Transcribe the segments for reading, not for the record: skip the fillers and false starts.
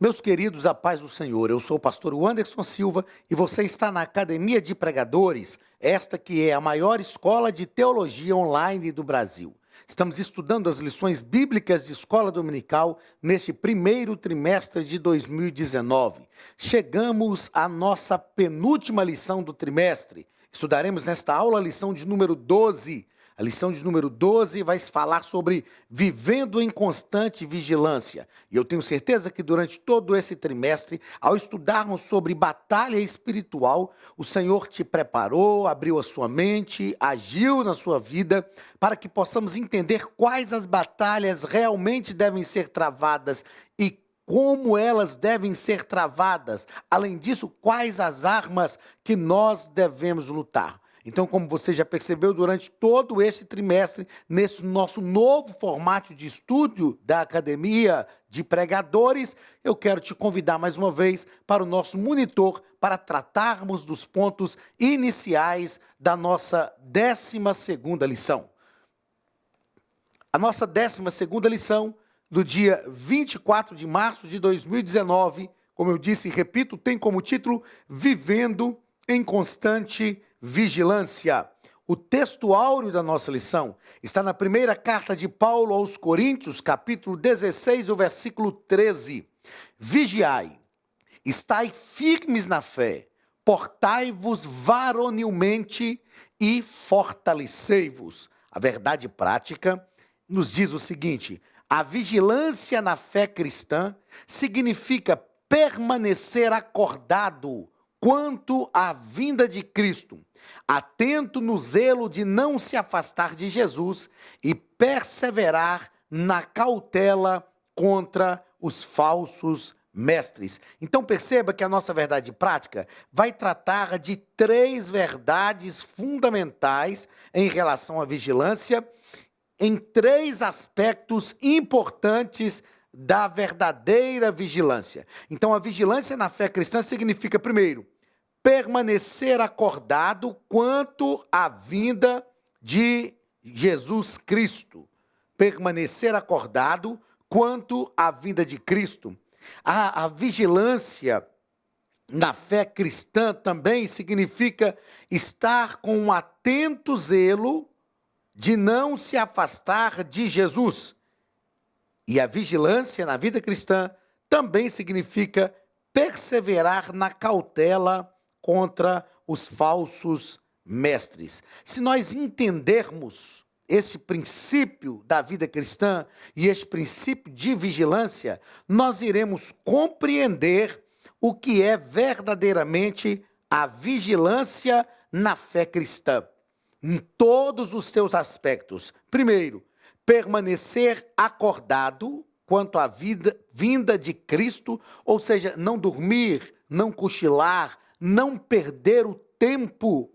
Meus queridos, a paz do Senhor, eu sou o pastor Anderson Silva e você está na Academia de Pregadores, esta que é a maior escola de teologia online do Brasil. Estamos estudando as lições bíblicas de escola dominical neste primeiro trimestre de 2019. Chegamos à nossa penúltima lição do trimestre. Estudaremos nesta aula a lição de número 12. A lição de número 12 vai falar sobre vivendo em constante vigilância. E eu tenho certeza que durante todo esse trimestre, ao estudarmos sobre batalha espiritual, o Senhor te preparou, abriu a sua mente, agiu na sua vida, para que possamos entender quais as batalhas realmente devem ser travadas e como elas devem ser travadas. Além disso, quais as armas que nós devemos lutar. Então, como você já percebeu durante todo esse trimestre, nesse nosso novo formato de estudo da Academia de Pregadores, eu quero te convidar mais uma vez para o nosso monitor para tratarmos dos pontos iniciais da nossa 12ª lição. A nossa 12ª lição, do dia 24 de março de 2019, como eu disse e repito, tem como título Vivendo em Constante Vigilância. O texto áureo da nossa lição está na primeira carta de Paulo aos Coríntios, capítulo 16, o versículo 13. Vigiai, estai firmes na fé, portai-vos varonilmente e fortalecei-vos. A verdade prática nos diz o seguinte: a vigilância na fé cristã significa permanecer acordado quanto à vinda de Cristo, atento no zelo de não se afastar de Jesus e perseverar na cautela contra os falsos mestres. Então perceba que a nossa verdade prática vai tratar de 3 verdades fundamentais em relação à vigilância, em 3 aspectos importantes da verdadeira vigilância. Então a vigilância na fé cristã significa, primeiro, permanecer acordado quanto à vinda de Jesus Cristo. Permanecer acordado quanto à vinda de Cristo. A vigilância na fé cristã também significa estar com um atento zelo de não se afastar de Jesus. E a vigilância na vida cristã também significa perseverar na cautela contra os falsos mestres. Se nós entendermos esse princípio da vida cristã e esse princípio de vigilância, nós iremos compreender o que é verdadeiramente a vigilância na fé cristã, em todos os seus aspectos. Primeiro, permanecer acordado quanto à vinda de Cristo, ou seja, não dormir, não cochilar, não perder o tempo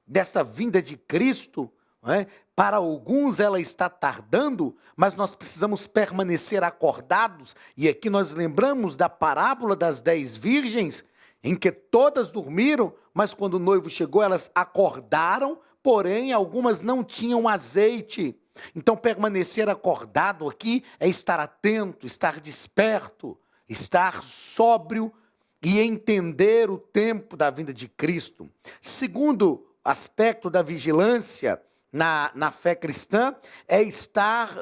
desta vinda de Cristo, não é? Para alguns ela está tardando, mas nós precisamos permanecer acordados, e aqui nós lembramos da parábola das 10 virgens, em que todas dormiram, mas quando o noivo chegou elas acordaram, porém algumas não tinham azeite. Então permanecer acordado aqui é estar atento, estar desperto, estar sóbrio, e entender o tempo da vinda de Cristo. Segundo aspecto da vigilância na fé cristã é estar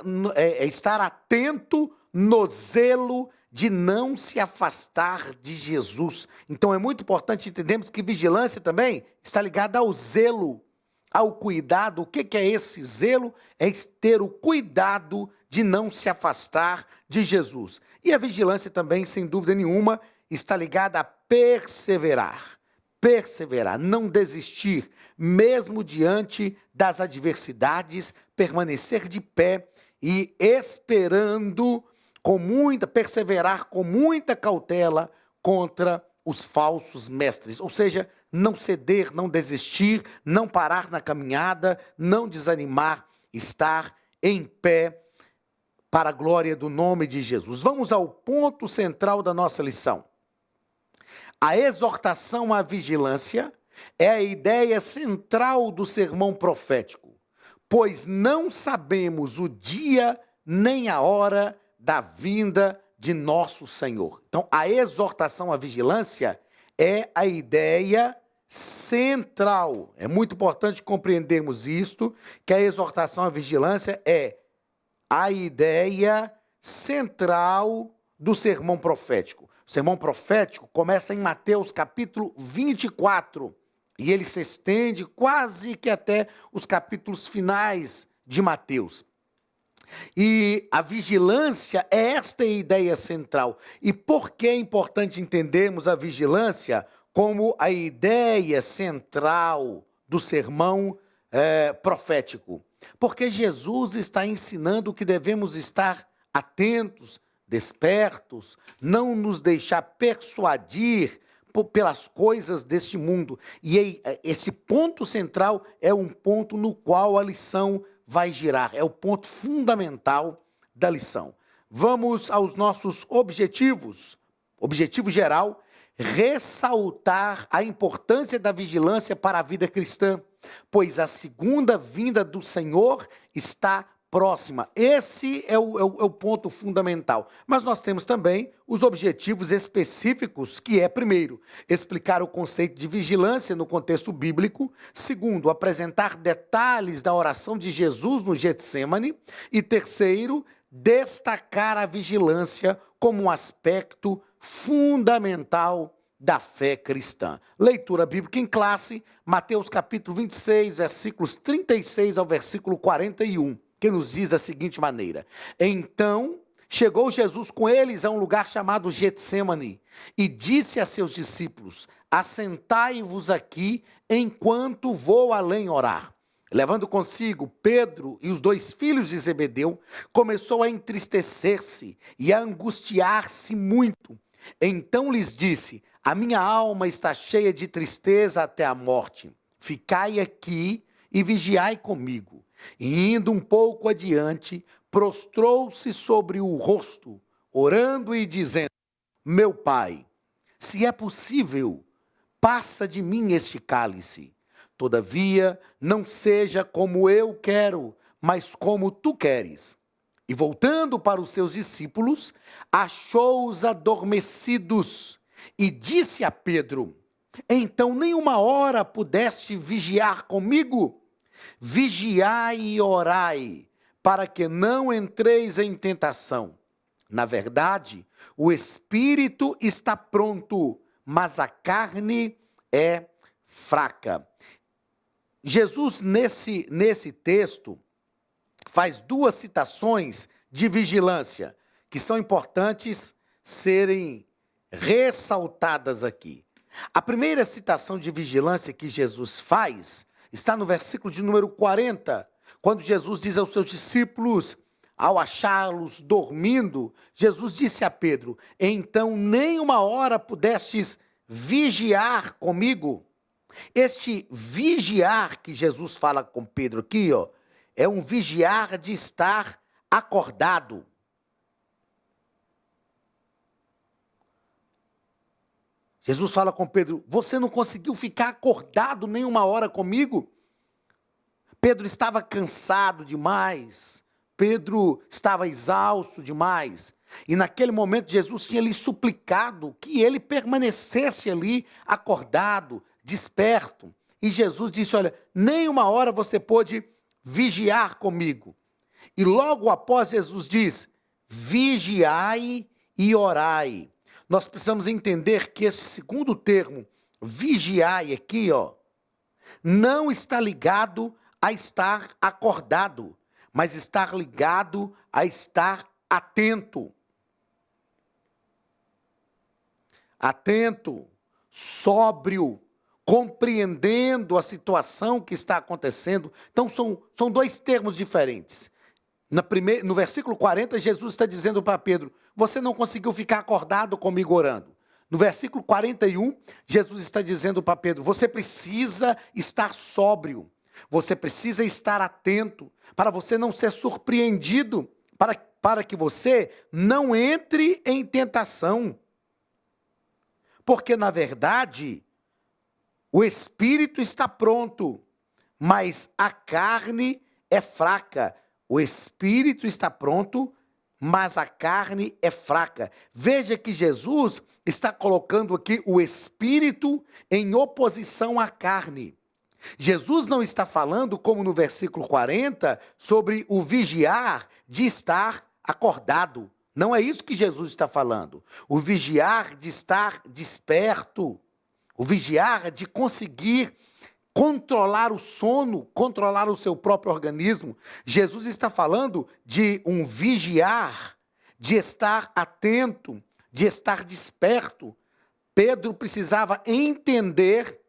atento no zelo de não se afastar de Jesus. Então é muito importante entendermos que vigilância também está ligada ao zelo, ao cuidado. O que é esse zelo? É ter o cuidado de não se afastar de Jesus. E a vigilância também, sem dúvida nenhuma, está ligada a perseverar. Perseverar, não desistir, mesmo diante das adversidades, permanecer de pé e esperando perseverar com muita cautela contra os falsos mestres. Ou seja, não ceder, não desistir, não parar na caminhada, não desanimar, estar em pé para a glória do nome de Jesus. Vamos ao ponto central da nossa lição. A exortação à vigilância é a ideia central do sermão profético, pois não sabemos o dia nem a hora da vinda de nosso Senhor. Então, a exortação à vigilância é a ideia central. É muito importante compreendermos isto, que a exortação à vigilância é a ideia central do sermão profético. O sermão profético começa em Mateus capítulo 24 e ele se estende quase que até os capítulos finais de Mateus. E a vigilância é esta ideia central. E por que é importante entendermos a vigilância como a ideia central do sermão profético? Porque Jesus está ensinando que devemos estar atentos, despertos, não nos deixar persuadir pelas coisas deste mundo. E esse ponto central é um ponto no qual a lição vai girar, é o ponto fundamental da lição. Vamos aos nossos objetivos. Objetivo geral: ressaltar a importância da vigilância para a vida cristã, pois a segunda vinda do Senhor está próxima. Esse é o ponto fundamental. Mas nós temos também os objetivos específicos, que é, primeiro, explicar o conceito de vigilância no contexto bíblico. Segundo, apresentar detalhes da oração de Jesus no Getsêmani. E terceiro, destacar a vigilância como um aspecto fundamental da fé cristã. Leitura bíblica em classe, Mateus capítulo 26, versículos 36 ao versículo 41. Que nos diz da seguinte maneira: Então chegou Jesus com eles a um lugar chamado Getsêmani e disse a seus discípulos: Assentai-vos aqui enquanto vou além orar. Levando consigo Pedro e os 2 filhos de Zebedeu, começou a entristecer-se e a angustiar-se muito. Então lhes disse: A minha alma está cheia de tristeza até a morte. Ficai aqui e vigiai comigo. E indo um pouco adiante, prostrou-se sobre o rosto, orando e dizendo: Meu Pai, se é possível, passa de mim este cálice. Todavia, não seja como eu quero, mas como tu queres. E voltando para os seus discípulos, achou-os adormecidos e disse a Pedro: Então nem uma hora pudeste vigiar comigo? Vigiai e orai, para que não entreis em tentação. Na verdade, o espírito está pronto, mas a carne é fraca. Jesus, nesse texto, faz 2 citações de vigilância, que são importantes serem ressaltadas aqui. A primeira citação de vigilância que Jesus faz está no versículo de número 40, quando Jesus diz aos seus discípulos, ao achá-los dormindo, Jesus disse a Pedro: Então nem uma hora pudestes vigiar comigo? Este vigiar que Jesus fala com Pedro aqui, é um vigiar de estar acordado. Jesus fala com Pedro: Você não conseguiu ficar acordado nem uma hora comigo? Pedro estava cansado demais. Pedro estava exausto demais. E naquele momento Jesus tinha lhe suplicado que ele permanecesse ali acordado, desperto. E Jesus disse: Olha, nem uma hora você pôde vigiar comigo. E logo após Jesus diz: Vigiai e orai. Nós precisamos entender que esse segundo termo, vigiai aqui, não está ligado a estar acordado, mas estar ligado a estar atento. Atento, sóbrio, compreendendo a situação que está acontecendo. Então, são 2 termos diferentes. No versículo 40, Jesus está dizendo para Pedro: Você não conseguiu ficar acordado comigo orando. No versículo 41, Jesus está dizendo para Pedro: Você precisa estar sóbrio. Você precisa estar atento, para você não ser surpreendido, para que você não entre em tentação. Porque, na verdade, o espírito está pronto, mas a carne é fraca. O espírito está pronto, mas a carne é fraca. Veja que Jesus está colocando aqui o espírito em oposição à carne. Jesus não está falando, como no versículo 40, sobre o vigiar de estar acordado. Não é isso que Jesus está falando. O vigiar de estar desperto. O vigiar de conseguir controlar o sono, controlar o seu próprio organismo. Jesus está falando de um vigiar, de estar atento, de estar desperto. Pedro precisava entender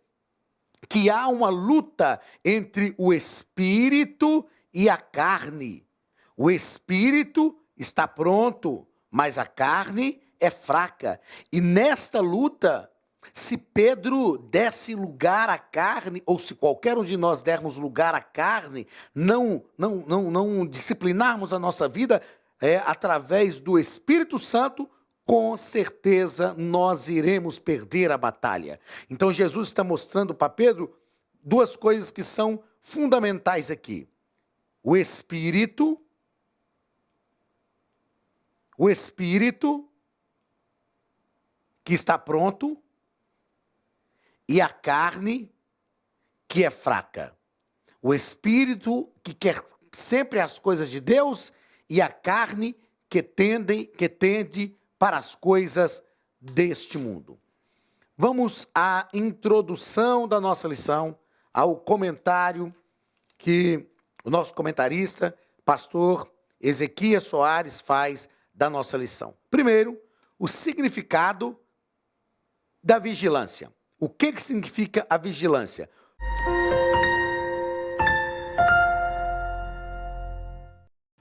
que há uma luta entre o espírito e a carne. O espírito está pronto, mas a carne é fraca. E nesta luta, se Pedro desse lugar à carne, ou se qualquer um de nós dermos lugar à carne, não disciplinarmos a nossa vida através do Espírito Santo, com certeza nós iremos perder a batalha. Então Jesus está mostrando para Pedro duas coisas que são fundamentais aqui. O Espírito que está pronto, e a carne que é fraca. O espírito que quer sempre as coisas de Deus e a carne que tende para as coisas deste mundo. Vamos à introdução da nossa lição, ao comentário que o nosso comentarista, pastor Ezequias Soares, faz da nossa lição. Primeiro, o significado da vigilância. O que significa a vigilância?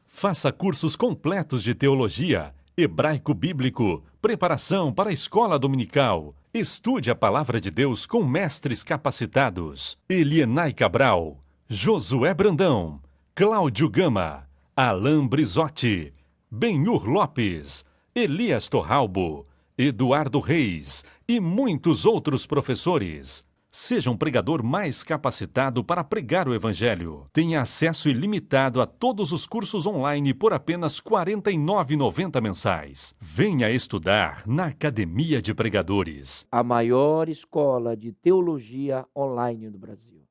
Faça cursos completos de teologia, hebraico bíblico, preparação para a escola dominical. Estude a palavra de Deus com mestres capacitados. Elienay Cabral, Josué Brandão, Cláudio Gama, Alain Brizotti, Benhur Lopes, Elias Torralbo, Eduardo Reis e muitos outros professores. Seja um pregador mais capacitado para pregar o Evangelho. Tenha acesso ilimitado a todos os cursos online por apenas R$ 49,90 mensais. Venha estudar na Academia de Pregadores. A maior escola de teologia online do Brasil.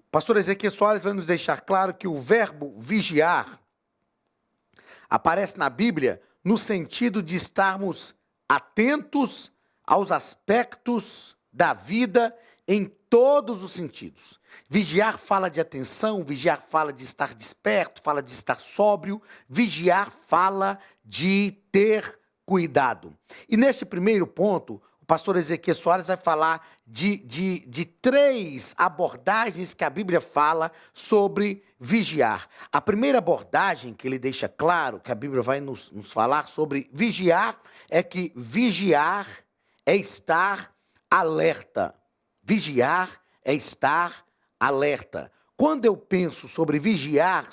Pastor Ezequias Soares vai nos deixar claro que o verbo vigiar aparece na Bíblia no sentido de estarmos atentos aos aspectos da vida em todos os sentidos. Vigiar fala de atenção, vigiar fala de estar desperto, fala de estar sóbrio, vigiar fala de ter cuidado. E neste primeiro ponto, o pastor Ezequias Soares vai falar de três abordagens que a Bíblia fala sobre vigiar. A primeira abordagem que ele deixa claro, que a Bíblia vai nos falar sobre vigiar, é que vigiar é estar alerta. Vigiar é estar alerta. Quando eu penso sobre vigiar,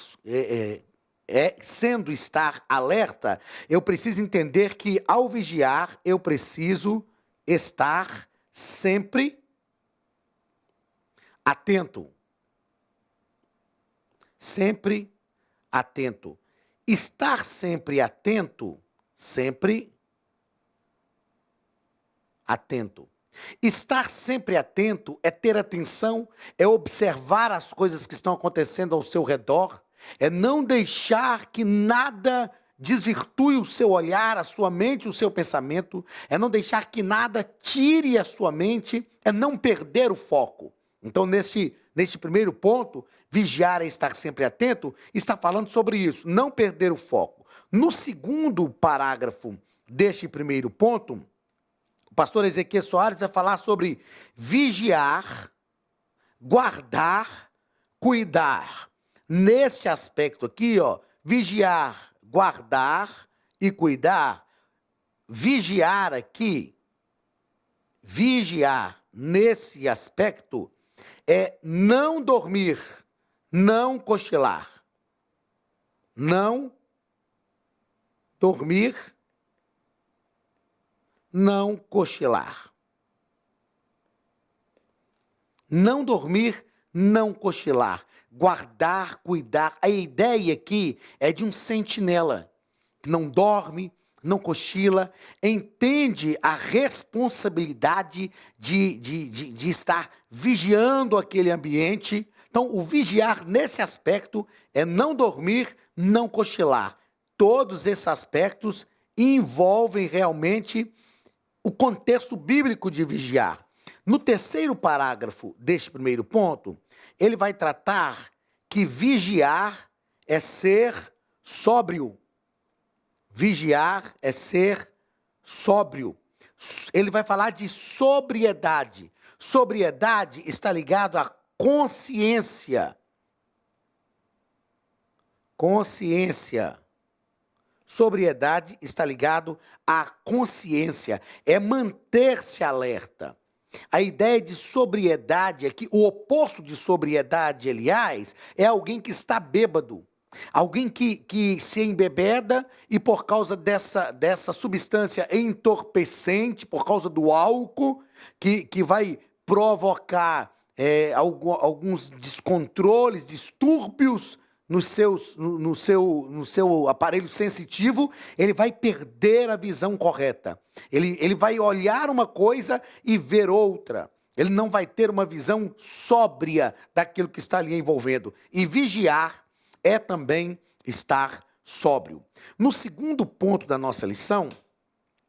sendo estar alerta, eu preciso entender que ao vigiar eu preciso estar sempre atento. Sempre atento. Estar sempre atento, sempre atento. Estar sempre atento é ter atenção, é observar as coisas que estão acontecendo ao seu redor, é não deixar que nada desvirtue o seu olhar, a sua mente, o seu pensamento, é não deixar que nada tire a sua mente, é não perder o foco. Então, neste primeiro ponto, vigiar é estar sempre atento, está falando sobre isso, não perder o foco. No segundo parágrafo deste primeiro ponto, o pastor Ezequias Soares vai falar sobre vigiar, guardar, cuidar. Neste aspecto aqui, vigiar, guardar e cuidar. Vigiar aqui, vigiar nesse aspecto é não dormir, não cochilar. Não dormir, não cochilar. Não dormir, não cochilar, guardar, cuidar. A ideia aqui é de um sentinela, que não dorme, não cochila, entende a responsabilidade de estar vigiando aquele ambiente. Então, o vigiar nesse aspecto é não dormir, não cochilar. Todos esses aspectos envolvem realmente o contexto bíblico de vigiar. No terceiro parágrafo deste primeiro ponto, ele vai tratar que vigiar é ser sóbrio. Vigiar é ser sóbrio. Ele vai falar de sobriedade. Sobriedade está ligado à consciência. Consciência. Sobriedade está ligado à consciência. É manter-se alerta. A ideia de sobriedade aqui, o oposto de sobriedade, aliás, é alguém que está bêbado. Alguém que se embebeda e por causa dessa substância entorpecente, por causa do álcool, que vai provocar alguns descontroles, distúrbios no seu aparelho sensitivo, ele vai perder a visão correta. Ele vai olhar uma coisa e ver outra. Ele não vai ter uma visão sóbria daquilo que está ali envolvendo. E vigiar é também estar sóbrio. No segundo ponto da nossa lição,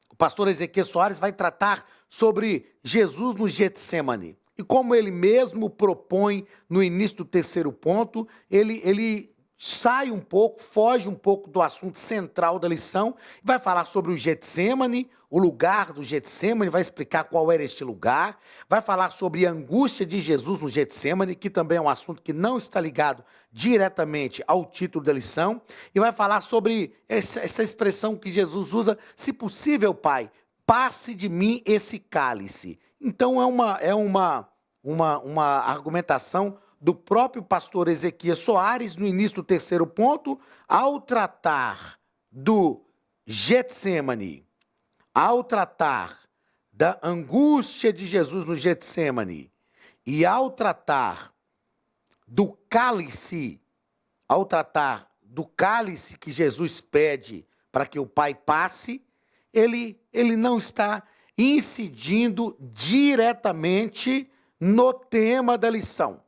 o pastor Ezequiel Soares vai tratar sobre Jesus no Getsemane. E como ele mesmo propõe no início do terceiro ponto, ele sai um pouco, foge um pouco do assunto central da lição, vai falar sobre o Getsemane, o lugar do Getsemane, vai explicar qual era este lugar, vai falar sobre a angústia de Jesus no Getsemane, que também é um assunto que não está ligado diretamente ao título da lição, e vai falar sobre essa expressão que Jesus usa: se possível, Pai, passe de mim esse cálice. Então é uma argumentação do próprio pastor Ezequiel Soares no início do terceiro ponto, ao tratar do Getsemane, ao tratar da angústia de Jesus no Getsemane e ao tratar do cálice, que Jesus pede para que o Pai passe, ele não está incidindo diretamente no tema da lição.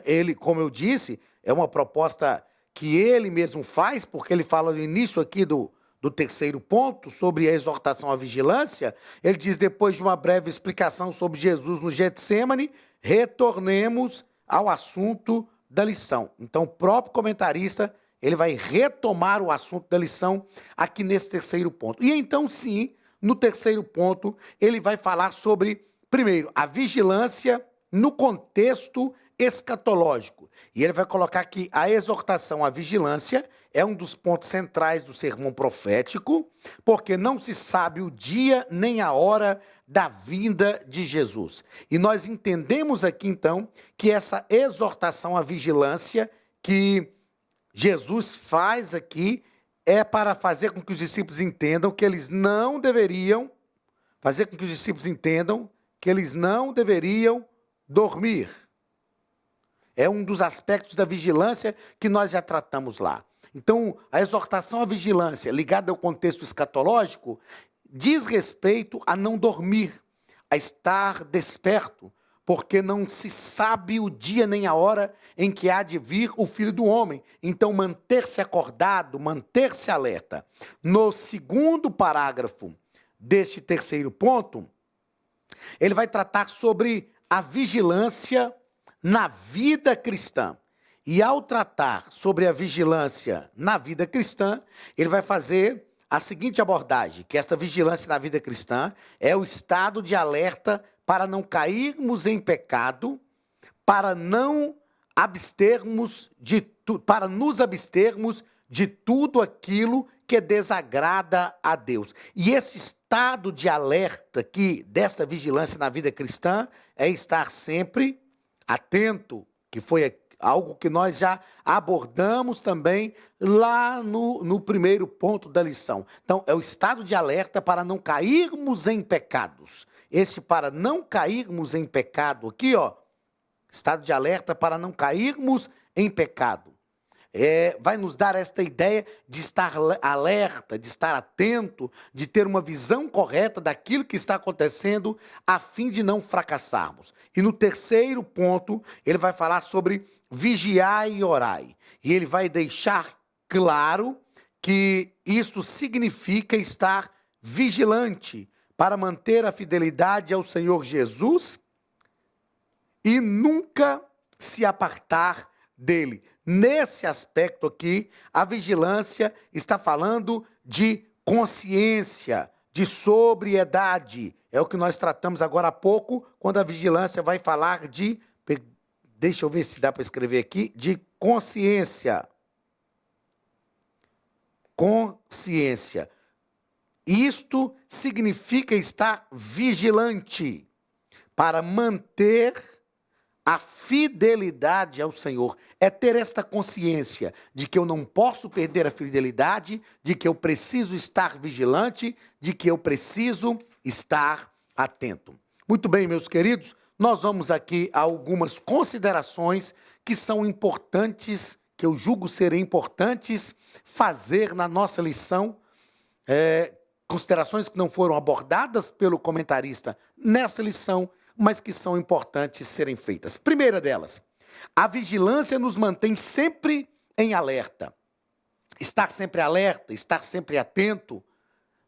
Ele, como eu disse, é uma proposta que ele mesmo faz, porque ele fala no início aqui do terceiro ponto, sobre a exortação à vigilância. Ele diz, depois de uma breve explicação sobre Jesus no Getsemane, retornemos ao assunto da lição. Então, o próprio comentarista, ele vai retomar o assunto da lição aqui nesse terceiro ponto. E então, sim, no terceiro ponto, ele vai falar sobre, primeiro, a vigilância no contexto escatológico. E ele vai colocar que a exortação à vigilância é um dos pontos centrais do sermão profético, porque não se sabe o dia nem a hora da vinda de Jesus. E nós entendemos aqui, então, que essa exortação à vigilância que Jesus faz aqui é para fazer com que os discípulos entendam que eles não deveriam, dormir. É um dos aspectos da vigilância que nós já tratamos lá. Então, a exortação à vigilância, ligada ao contexto escatológico, diz respeito a não dormir, a estar desperto, porque não se sabe o dia nem a hora em que há de vir o Filho do Homem. Então, manter-se acordado, manter-se alerta. No segundo parágrafo deste terceiro ponto, ele vai tratar sobre a vigilância na vida cristã. E ao tratar sobre a vigilância na vida cristã, ele vai fazer a seguinte abordagem, que esta vigilância na vida cristã é o estado de alerta para não cairmos em pecado, para nos abstermos de tudo aquilo que desagrada a Deus. E esse estado de alerta aqui, desta vigilância na vida cristã, é estar sempre atento, que foi algo que nós já abordamos também lá no primeiro ponto da lição. Então, é o estado de alerta para não cairmos em pecados. Esse para não cairmos em pecado aqui, estado de alerta para não cairmos em pecado. Vai nos dar esta ideia de estar alerta, de estar atento, de ter uma visão correta daquilo que está acontecendo, a fim de não fracassarmos. E no terceiro ponto, ele vai falar sobre vigiai e orai. E ele vai deixar claro que isso significa estar vigilante para manter a fidelidade ao Senhor Jesus e nunca se apartar dele. Nesse aspecto aqui, a vigilância está falando de consciência, de sobriedade. É o que nós tratamos agora há pouco, quando a vigilância vai falar de, deixa eu ver se dá para escrever aqui, de consciência. Consciência. Isto significa estar vigilante para manter a fidelidade ao Senhor. É ter esta consciência de que eu não posso perder a fidelidade, de que eu preciso estar vigilante, de que eu preciso estar atento. Muito bem, meus queridos, nós vamos aqui a algumas considerações que são importantes, que eu julgo serem importantes fazer na nossa lição, considerações que não foram abordadas pelo comentarista nessa lição, mas que são importantes serem feitas. Primeira delas, a vigilância nos mantém sempre em alerta. Estar sempre alerta, estar sempre atento,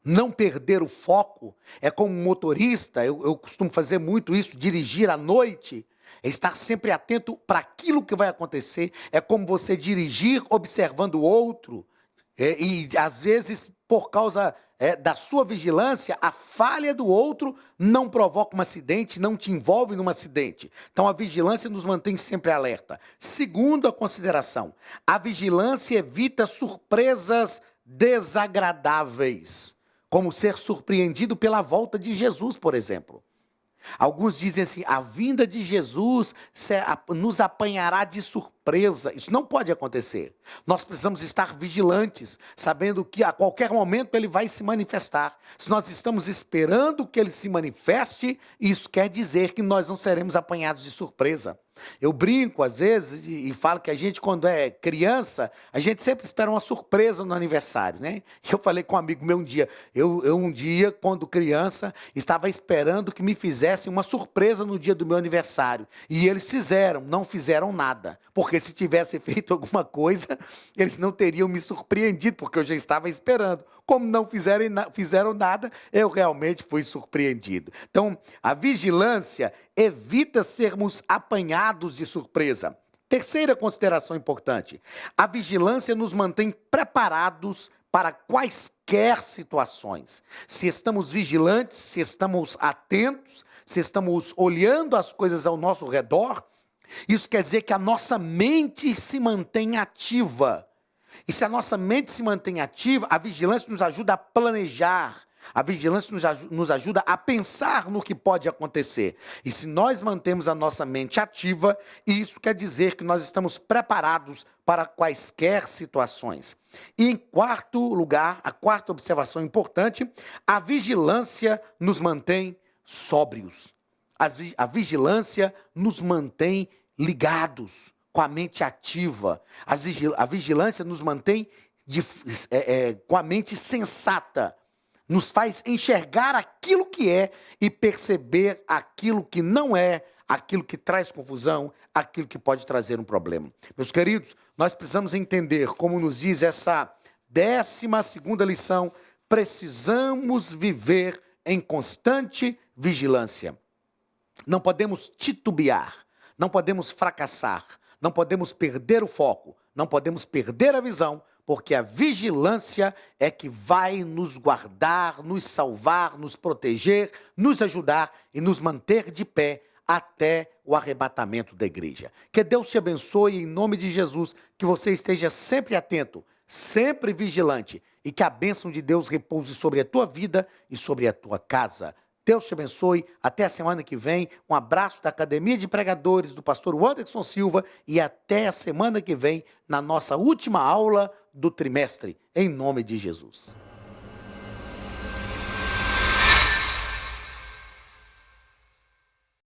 não perder o foco. É como um motorista, eu costumo fazer muito isso, dirigir à noite, é estar sempre atento para aquilo que vai acontecer. É como você dirigir observando o outro, e às vezes, por causa da sua vigilância, a falha do outro não provoca um acidente, não te envolve num acidente. Então, a vigilância nos mantém sempre alerta. Segunda consideração, a vigilância evita surpresas desagradáveis, como ser surpreendido pela volta de Jesus, por exemplo. Alguns dizem assim, a vinda de Jesus nos apanhará de surpresa. Isso não pode acontecer. Nós precisamos estar vigilantes, sabendo que a qualquer momento ele vai se manifestar. Se nós estamos esperando que ele se manifeste, isso quer dizer que nós não seremos apanhados de surpresa. Eu brinco às vezes e falo que a gente, quando é criança, a gente sempre espera uma surpresa no aniversário, né? Eu falei com um amigo meu um dia, eu um dia, quando criança, estava esperando que me fizessem uma surpresa no dia do meu aniversário. E eles não fizeram nada. Porque se tivessem feito alguma coisa, eles não teriam me surpreendido, porque eu já estava esperando. Como não fizeram nada, eu realmente fui surpreendido. Então, a vigilância evita sermos apanhados de surpresa. Terceira consideração importante, a vigilância nos mantém preparados para quaisquer situações. Se estamos vigilantes, se estamos atentos, se estamos olhando as coisas ao nosso redor, isso quer dizer que a nossa mente se mantém ativa. E se a nossa mente se mantém ativa, a vigilância nos ajuda a planejar, a vigilância nos ajuda a pensar no que pode acontecer. E se nós mantemos a nossa mente ativa, isso quer dizer que nós estamos preparados para quaisquer situações. E em quarto lugar, a quarta observação importante, a vigilância nos mantém sóbrios. A vigilância nos mantém ligados, com a mente ativa. A vigilância nos mantém com a mente sensata. Nos faz enxergar aquilo que é e perceber aquilo que não é, aquilo que traz confusão, aquilo que pode trazer um problema. Meus queridos, nós precisamos entender, como nos diz essa 12ª lição, precisamos viver em constante vigilância. Não podemos titubear, não podemos fracassar, não podemos perder o foco, não podemos perder a visão, porque a vigilância é que vai nos guardar, nos salvar, nos proteger, nos ajudar e nos manter de pé até o arrebatamento da igreja. Que Deus te abençoe em nome de Jesus, que você esteja sempre atento, sempre vigilante e que a bênção de Deus repouse sobre a tua vida e sobre a tua casa. Deus te abençoe, até a semana que vem, um abraço da Academia de Pregadores, do pastor Anderson Silva, e até a semana que vem, na nossa última aula do trimestre, em nome de Jesus.